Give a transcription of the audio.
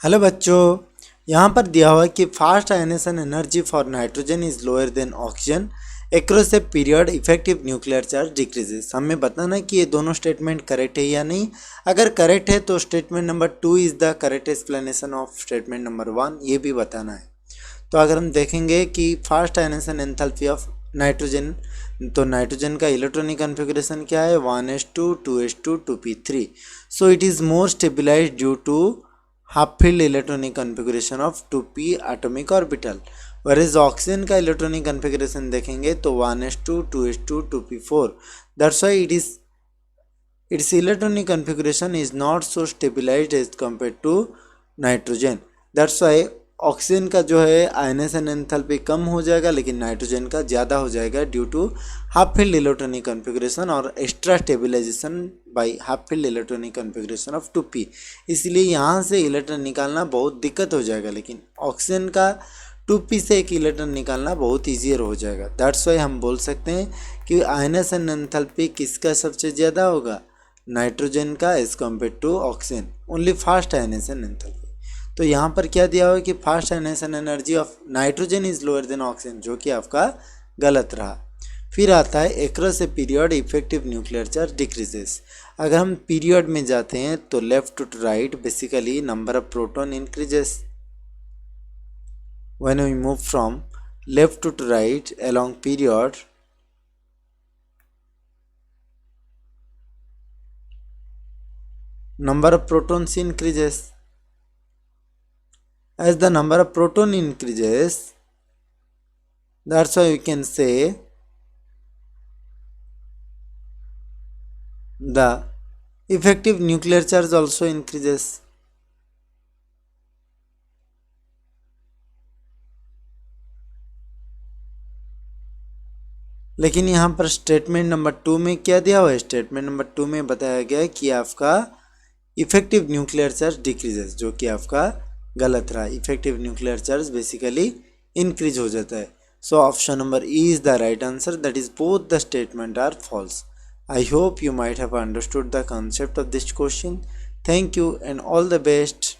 Hello बच्चों, यहाँ पर दिया हुआ है कि first ionisation energy for nitrogen is lower than oxygen across a period effective nuclear charge decreases. हमें बताना है कि ये दोनों स्टेटमेंट करेक्ट है या नहीं। अगर करेक्ट है तो statement number 2 is the correct explanation of statement number 1, ये भी बताना है। तो अगर हम देखेंगे कि first ionisation enthalpy of nitrogen, तो नाइट्रोजन का इलेक्ट्रॉनिक कॉन्फ़िगरेशन क्या है 1s2 2s2 2p3। So it is more stabilised due to half filled electronic configuration of 2p atomic orbital. Whereas oxygen का इलेक्ट्रॉनिक कॉन्फ़िगरेशन देखेंगे तो 1s2 2s2 2p4। That's why its electronic configuration is not so stabilized as compared to nitrogen. That's why oxygen का जो है ionisation enthalpy कम हो जाएगा, लेकिन nitrogen का ज़्यादा हो जाएगा due to half filled electronic configuration और extra stabilisation by half filled electronic configuration of 2p। इसलिए यहाँ से इलेक्ट्रॉन निकालना बहुत दिक्कत हो जाएगा, लेकिन ऑक्सीजन का 2p से एक इलेक्ट्रॉन निकालना बहुत ईजियर हो जाएगा। दैट्स वाई हम बोल सकते हैं कि आयनेशन एंथैल्पी किसका सबसे ज़्यादा होगा, नाइट्रोजन का as compare to oxygen, only first ionisation enthalpy. तो यहाँ पर क्या दिया हुआ है कि first ionisation energy of nitrogen is lower than oxygen, जो कि आपका गलत रहा। फिर आता है across a period effective nuclear charge decreases. अगर हम पीरियड में जाते हैं तो left to right basically number of proton increases. When we move from left to right along period, number of protons increases. As the number of proton increases, that's why we can say the effective nuclear charge also increases. लेकिन यहाँ पर statement number 2 में क्या दिया हुआ है, statement number 2 में बताया गया है कि आपका इफेक्टिव न्यूक्लियर चार्ज डिक्रीजेस, जो कि आपका गलत रहा। Effective nuclear charge basically increase हो जाता है। So option number E is the right answer, that is both the statement are false. I hope you might have understood the concept of this question. Thank you and all the best.